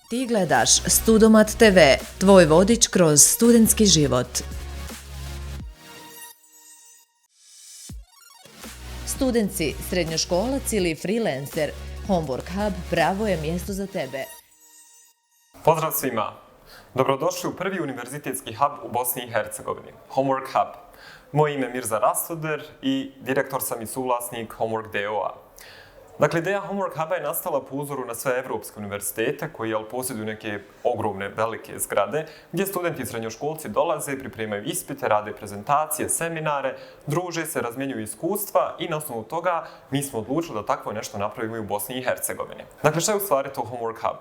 Ti gledaš Studomat TV, tvoj vodič kroz studentski život. Student si, srednjoškolac ili freelancer, Homework Hub pravo je mjesto za tebe. Pozdrav svima! Dobrodošli u prvi univerzitetski hub u Bosni i Hercegovini, Homework Hub. Moje ime je Mirza Rastoder i direktor sam i suvlasnik Homework DO-a. Dakle, ideja Homework Huba je nastala po uzoru na sve evropske univerzitete koji posjeduju neke ogromne, velike zgrade gdje studenti i srednjoškolci dolaze, pripremaju ispite, rade prezentacije, seminare, druže se, razmjenjuju iskustva i na osnovu toga mi smo odlučili da takvo nešto napravimo i u Bosni i Hercegovini. Dakle, šta je u stvari to Homework Hub?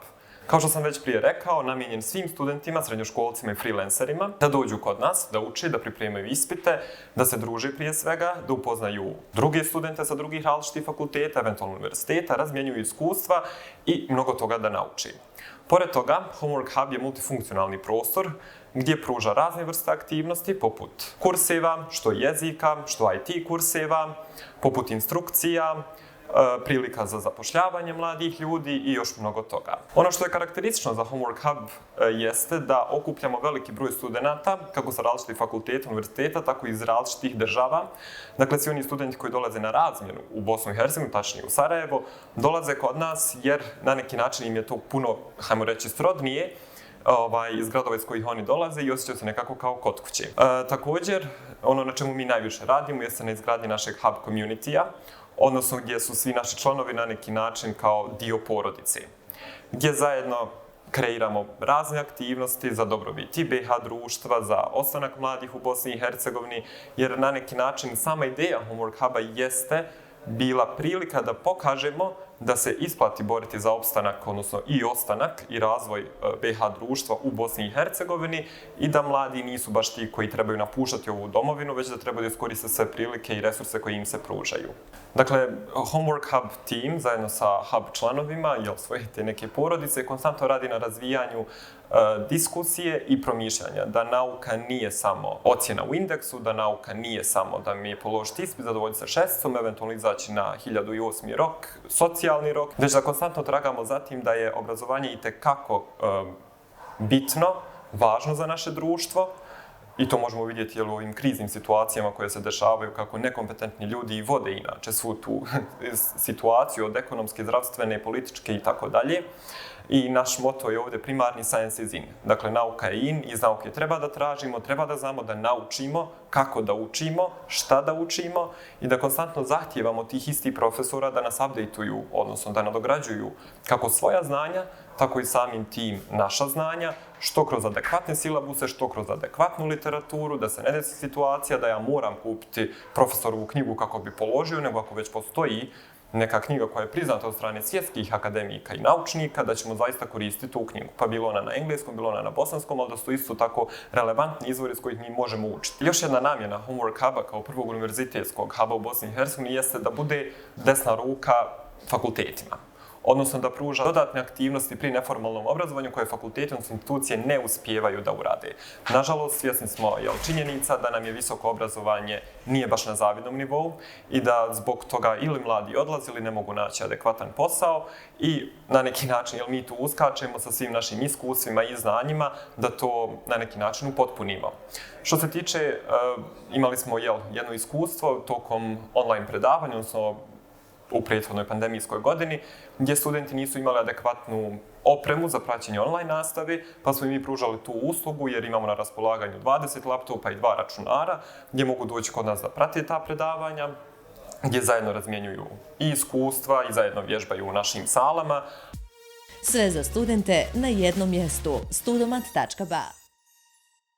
Kao što sam već prije rekao, namijenjen svim studentima, srednjoškolcima i freelancerima da dođu kod nas, da uče, da pripremaju ispite, da se druže prije svega, da upoznaju druge studente sa drugih različitih fakulteta, eventualno univerziteta, razmjenjuju iskustva i mnogo toga da nauči. Pored toga, Homework Hub je multifunkcionalni prostor gdje pruža razne vrste aktivnosti poput kurseva, što jezika, što IT kurseva, poput instrukcija, prilika za zapošljavanje mladih ljudi i još mnogo toga. Ono što je karakteristično za Homework Hub jeste da okupljamo veliki broj studenata, kako sa različitih fakulteta, univerziteta, tako i iz različitih država. Dakle, svi oni studenti koji dolaze na razmjenu u Bosnu i Hercegovinu, tačnije u Sarajevo, dolaze kod nas jer na neki način im je to puno, hajmo reći, srodnije iz gradova iz kojih oni dolaze i osjećaju se nekako kao kod kuće. Također, ono na čemu mi najviše radimo jeste na izgradnji našeg hub community-a, odnosno gdje su svi naši članovi na neki način kao dio porodice, gdje zajedno kreiramo razne aktivnosti za dobrobit i BiH društva, za ostanak mladih u Bosni i Hercegovini, jer na neki način sama ideja Homework Huba jeste bila prilika da pokažemo da se isplati boriti za opstanak, odnosno i ostanak i razvoj BiH društva u Bosni i Hercegovini i da mladi nisu baš ti koji trebaju napuštati ovu domovinu, već da trebaju da iskoriste sve prilike i resurse koji im se pružaju. Dakle, Homework Hub team zajedno sa Hub članovima, svoje te neke porodice, konstantno radi na razvijanju diskusije i promišljanja, da nauka nije samo ocjena u indeksu, da nauka nije samo da mi je položiti ispit, zadovoljiti sa šesticom, eventualno izaći na 1008. rok, socijalni rok, već da konstantno tragamo za tim da je obrazovanje itekako bitno, važno za naše društvo. I to možemo vidjeti u ovim kriznim situacijama koje se dešavaju, kako nekompetentni ljudi vode inače svu tu situaciju od ekonomske, zdravstvene, političke i tako dalje. I naš moto je ovdje primarni science is in. Dakle, nauka je in, iz nauke treba da tražimo, treba da znamo da naučimo, kako da učimo, šta da učimo i da konstantno zahtijevamo tih istih profesora da nas updateuju, odnosno da nadograđuju kako svoja znanja, tako i samim tim naša znanja, što kroz adekvatne silabuse, što kroz adekvatnu literaturu, da se ne desi situacija da ja moram kupiti profesorovu knjigu kako bi položio, nego ako već postoji neka knjiga koja je priznata od strane svjetskih akademika i naučnika, da ćemo zaista koristiti tu knjigu. Pa bilo ona na engleskom, bilo ona na bosanskom, ali da su isto tako relevantni izvori s kojih mi možemo učiti. Još jedna namjena Homework Huba kao prvog univerzitetskog huba u Bosni i Hercegovini jeste da bude desna ruka fakultetima, odnosno da pruža dodatne aktivnosti pri neformalnom obrazovanju koje fakulteti, odnosno institucije ne uspijevaju da urade. Nažalost, svjesni smo činjenica da nam je visoko obrazovanje nije baš na zavidnom nivou i da zbog toga ili mladi odlaze ili ne mogu naći adekvatan posao i na neki način mi tu uskačemo sa svim našim iskustvima i znanjima da to na neki način upotpunimo. Što se tiče, imali smo jedno iskustvo tokom online predavanja, odnosno u prethodnoj pandemijskoj godini, gdje studenti nisu imali adekvatnu opremu za praćenje online nastave, pa smo i mi pružali tu uslugu jer imamo na raspolaganju 20 laptopa i 2 računara, gdje mogu doći kod nas da prate ta predavanja, gdje zajedno razmjenjuju i iskustva i zajedno vježbaju u našim salama. Sve za studente na jednom mjestu, studomat.ba.